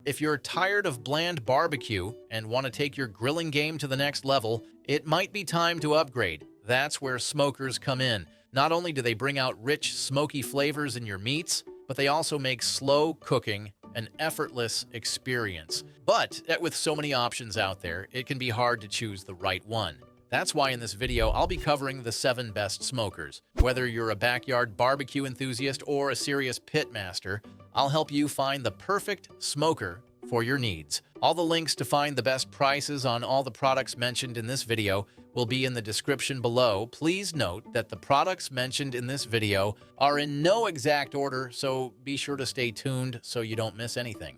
If you're tired of bland barbecue and want to take your grilling game to the next level, it might be time to upgrade. That's where smokers come in. Not only do they bring out rich, smoky flavors in your meats, but they also make slow cooking an effortless experience. But with so many options out there, it can be hard to choose the right one. That's why in this video, I'll be covering the 7 best smokers. Whether you're a backyard barbecue enthusiast or a serious pit master, I'll help you find the perfect smoker for your needs. All the links to find the best prices on all the products mentioned in this video will be in the description below. Please note that the products mentioned in this video are in no exact order, so be sure to stay tuned so you don't miss anything.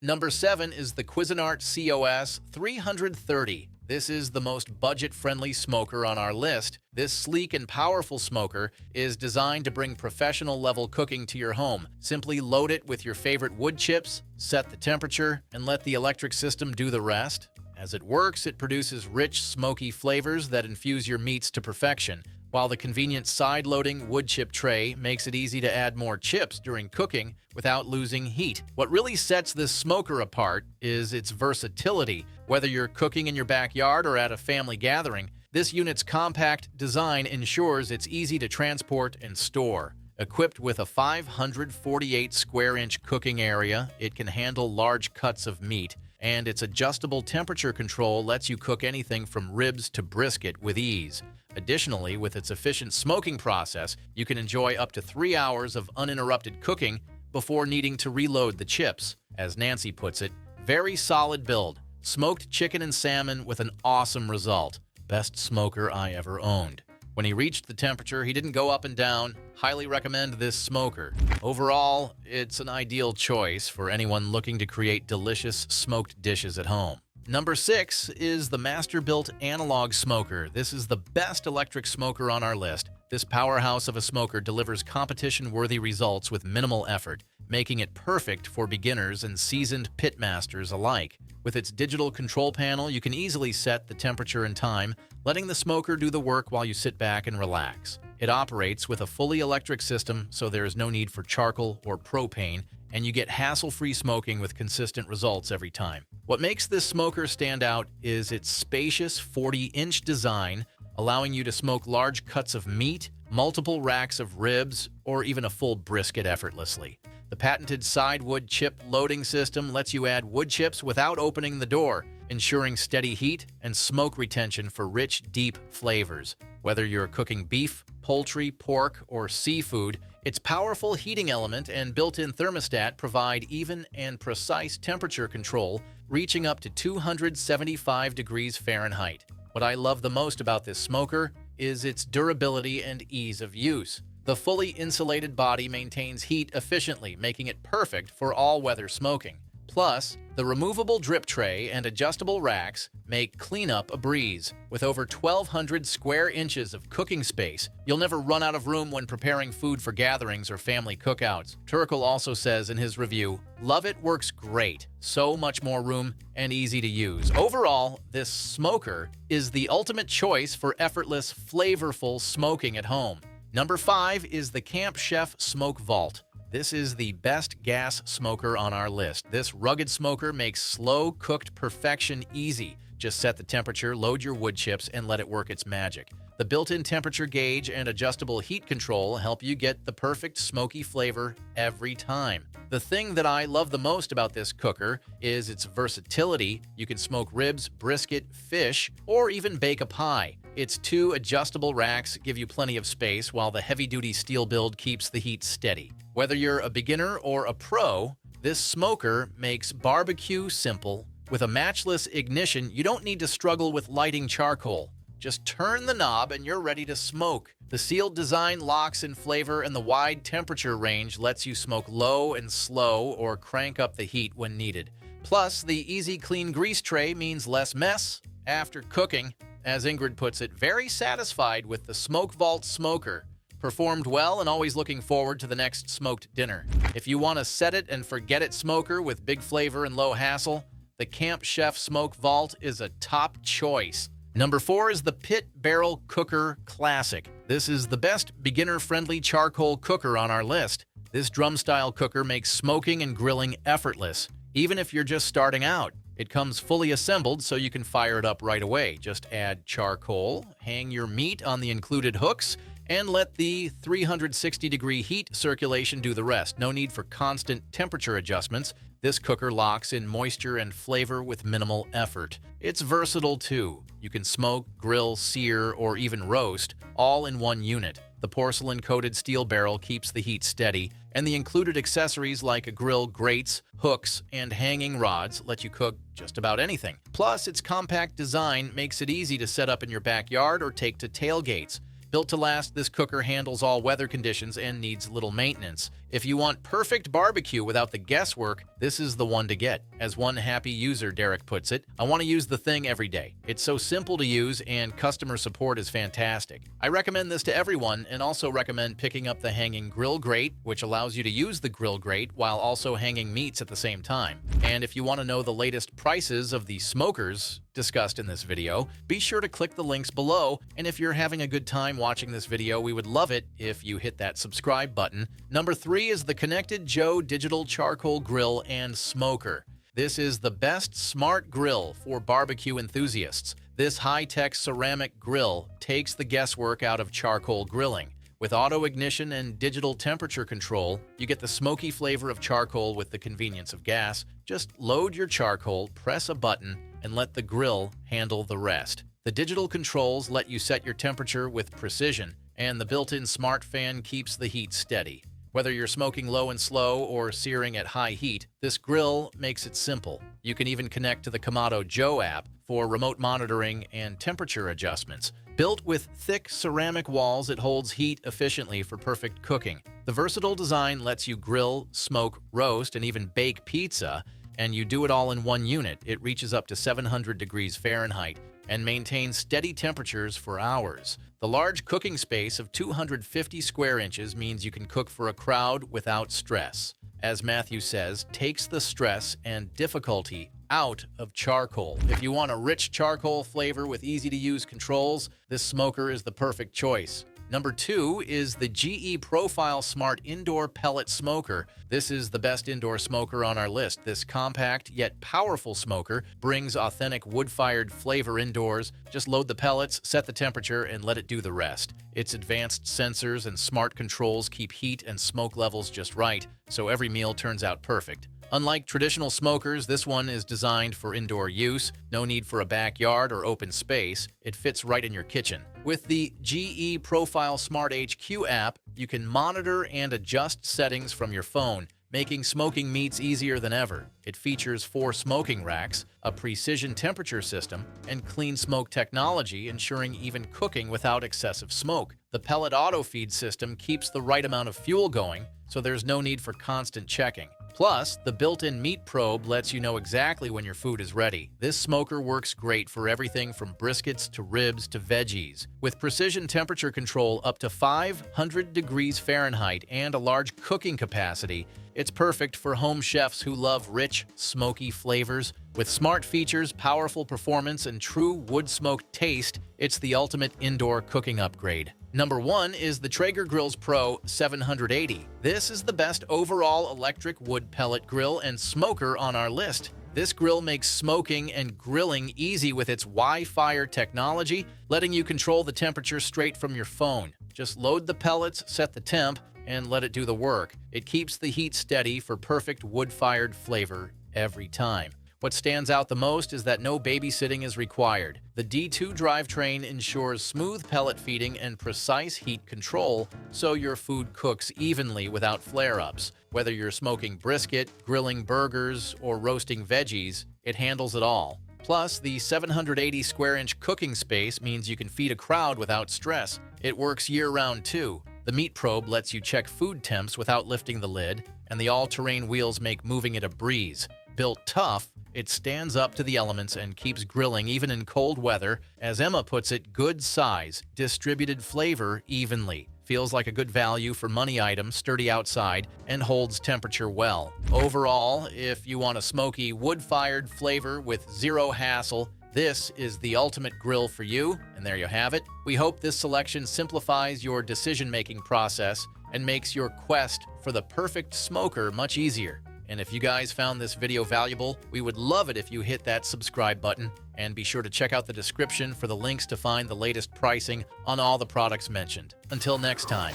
Number 7 is the Cuisinart COS 330. This is the most budget-friendly smoker on our list. This sleek and powerful smoker is designed to bring professional-level cooking to your home. Simply load it with your favorite wood chips, set the temperature, and let the electric system do the rest. As it works, it produces rich, smoky flavors that infuse your meats to perfection, while the convenient side-loading wood chip tray makes it easy to add more chips during cooking without losing heat. What really sets this smoker apart is its versatility. Whether you're cooking in your backyard or at a family gathering, this unit's compact design ensures it's easy to transport and store. Equipped with a 548 square inch cooking area, it can handle large cuts of meat, and its adjustable temperature control lets you cook anything from ribs to brisket with ease. Additionally, with its efficient smoking process, you can enjoy up to 3 hours of uninterrupted cooking before needing to reload the chips. As Nancy puts it, very solid build. Smoked chicken and salmon with an awesome result. Best smoker I ever owned. When he reached the temperature, he didn't go up and down. Highly recommend this smoker. Overall, it's an ideal choice for anyone looking to create delicious smoked dishes at home. Number 6 is the Masterbuilt Analog Smoker. This is the best electric smoker on our list. This powerhouse of a smoker delivers competition-worthy results with minimal effort, making it perfect for beginners and seasoned pit masters alike. With its digital control panel, you can easily set the temperature and time, letting the smoker do the work while you sit back and relax. It operates with a fully electric system, so there is no need for charcoal or propane, and you get hassle-free smoking with consistent results every time. What makes this smoker stand out is its spacious 40-inch design, allowing you to smoke large cuts of meat, multiple racks of ribs, or even a full brisket effortlessly. The patented side wood chip loading system lets you add wood chips without opening the door, ensuring steady heat and smoke retention for rich, deep flavors. Whether you're cooking beef, poultry, pork, or seafood, its powerful heating element and built-in thermostat provide even and precise temperature control, reaching up to 275 degrees Fahrenheit. What I love the most about this smoker is its durability and ease of use. The fully insulated body maintains heat efficiently, making it perfect for all-weather smoking. Plus, the removable drip tray and adjustable racks make cleanup a breeze. With over 1,200 square inches of cooking space, you'll never run out of room when preparing food for gatherings or family cookouts. Turkle also says in his review, "Love it, works great. So much more room and easy to use." Overall, this smoker is the ultimate choice for effortless, flavorful smoking at home. Number 5 is the Camp Chef Smoke Vault. This is the best gas smoker on our list. This rugged smoker makes slow-cooked perfection easy. Just set the temperature, load your wood chips, and let it work its magic. The built-in temperature gauge and adjustable heat control help you get the perfect smoky flavor every time. The thing that I love the most about this cooker is its versatility. You can smoke ribs, brisket, fish, or even bake a pie. Its 2 adjustable racks give you plenty of space, while the heavy-duty steel build keeps the heat steady. Whether you're a beginner or a pro, this smoker makes barbecue simple. With a matchless ignition, you don't need to struggle with lighting charcoal. Just turn the knob and you're ready to smoke. The sealed design locks in flavor, and the wide temperature range lets you smoke low and slow or crank up the heat when needed. Plus, the easy clean grease tray means less mess after cooking. As Ingrid puts it, very satisfied with the Smoke Vault smoker. Performed well and always looking forward to the next smoked dinner. If you want a set it and forget it smoker with big flavor and low hassle, the Camp Chef Smoke Vault is a top choice. Number 4 is the Pit Barrel Cooker Classic. This is the best beginner-friendly charcoal cooker on our list. This drum-style cooker makes smoking and grilling effortless, even if you're just starting out. It comes fully assembled so you can fire it up right away. Just add charcoal, hang your meat on the included hooks, and let the 360-degree heat circulation do the rest. No need for constant temperature adjustments. This cooker locks in moisture and flavor with minimal effort. It's versatile too. You can smoke, grill, sear, or even roast, all in one unit. The porcelain-coated steel barrel keeps the heat steady, and the included accessories like a grill, grates, hooks, and hanging rods let you cook just about anything. Plus, its compact design makes it easy to set up in your backyard or take to tailgates. Built to last, this cooker handles all weather conditions and needs little maintenance. If you want perfect barbecue without the guesswork, this is the one to get. As one happy user, Derek, puts it, "I want to use the thing every day. It's so simple to use and customer support is fantastic." I recommend this to everyone and also recommend picking up the hanging grill grate, which allows you to use the grill grate while also hanging meats at the same time. And if you want to know the latest prices of the smokers discussed in this video, be sure to click the links below. And if you're having a good time watching this video, we would love it if you hit that subscribe button. Number 3 is the Connected Joe Digital Charcoal Grill and Smoker. This is the best smart grill for barbecue enthusiasts. This high-tech ceramic grill takes the guesswork out of charcoal grilling. With auto ignition and digital temperature control, you get the smoky flavor of charcoal with the convenience of gas. Just load your charcoal, press a button, and let the grill handle the rest. The digital controls let you set your temperature with precision, and the built-in smart fan keeps the heat steady. Whether you're smoking low and slow or searing at high heat, this grill makes it simple. You can even connect to the Kamado Joe app for remote monitoring and temperature adjustments. Built with thick ceramic walls, it holds heat efficiently for perfect cooking. The versatile design lets you grill, smoke, roast, and even bake pizza, and you do it all in one unit. It reaches up to 700 degrees Fahrenheit and maintains steady temperatures for hours. The large cooking space of 250 square inches means you can cook for a crowd without stress. As Matthew says, takes the stress and difficulty out of charcoal. If you want a rich charcoal flavor with easy-to-use controls, this smoker is the perfect choice. Number 2 is the GE Profile Smart Indoor Pellet Smoker. This is the best indoor smoker on our list. This compact yet powerful smoker brings authentic wood-fired flavor indoors. Just load the pellets, set the temperature, and let it do the rest. Its advanced sensors and smart controls keep heat and smoke levels just right, so every meal turns out perfect. Unlike traditional smokers, this one is designed for indoor use. No need for a backyard or open space. It fits right in your kitchen. With the GE Profile Smart HQ app, you can monitor and adjust settings from your phone, making smoking meats easier than ever. It features 4 smoking racks, a precision temperature system, and clean smoke technology, ensuring even cooking without excessive smoke. The pellet auto feed system keeps the right amount of fuel going, so there's no need for constant checking. Plus, the built-in meat probe lets you know exactly when your food is ready. This smoker works great for everything from briskets to ribs to veggies. With precision temperature control up to 500 degrees Fahrenheit and a large cooking capacity, it's perfect for home chefs who love rich, smoky flavors. With smart features, powerful performance, and true wood-smoked taste, it's the ultimate indoor cooking upgrade. Number 1 is the Traeger Grills Pro 780. This is the best overall electric wood pellet grill and smoker on our list. This grill makes smoking and grilling easy with its Wi-Fi technology, letting you control the temperature straight from your phone. Just load the pellets, set the temp, and let it do the work. It keeps the heat steady for perfect wood-fired flavor every time. What stands out the most is that no babysitting is required. The D2 drivetrain ensures smooth pellet feeding and precise heat control, so your food cooks evenly without flare-ups. Whether you're smoking brisket, grilling burgers, or roasting veggies, it handles it all. Plus, the 780 square inch cooking space means you can feed a crowd without stress. It works year-round too. The meat probe lets you check food temps without lifting the lid, and the all-terrain wheels make moving it a breeze. Built tough, it stands up to the elements and keeps grilling even in cold weather. As Emma puts it, good size, distributed flavor evenly. Feels like a good value for money item, sturdy outside, and holds temperature well. Overall, if you want a smoky, wood-fired flavor with zero hassle, this is the ultimate grill for you, and there you have it. We hope this selection simplifies your decision-making process and makes your quest for the perfect smoker much easier. And if you guys found this video valuable, we would love it if you hit that subscribe button, and be sure to check out the description for the links to find the latest pricing on all the products mentioned. Until next time.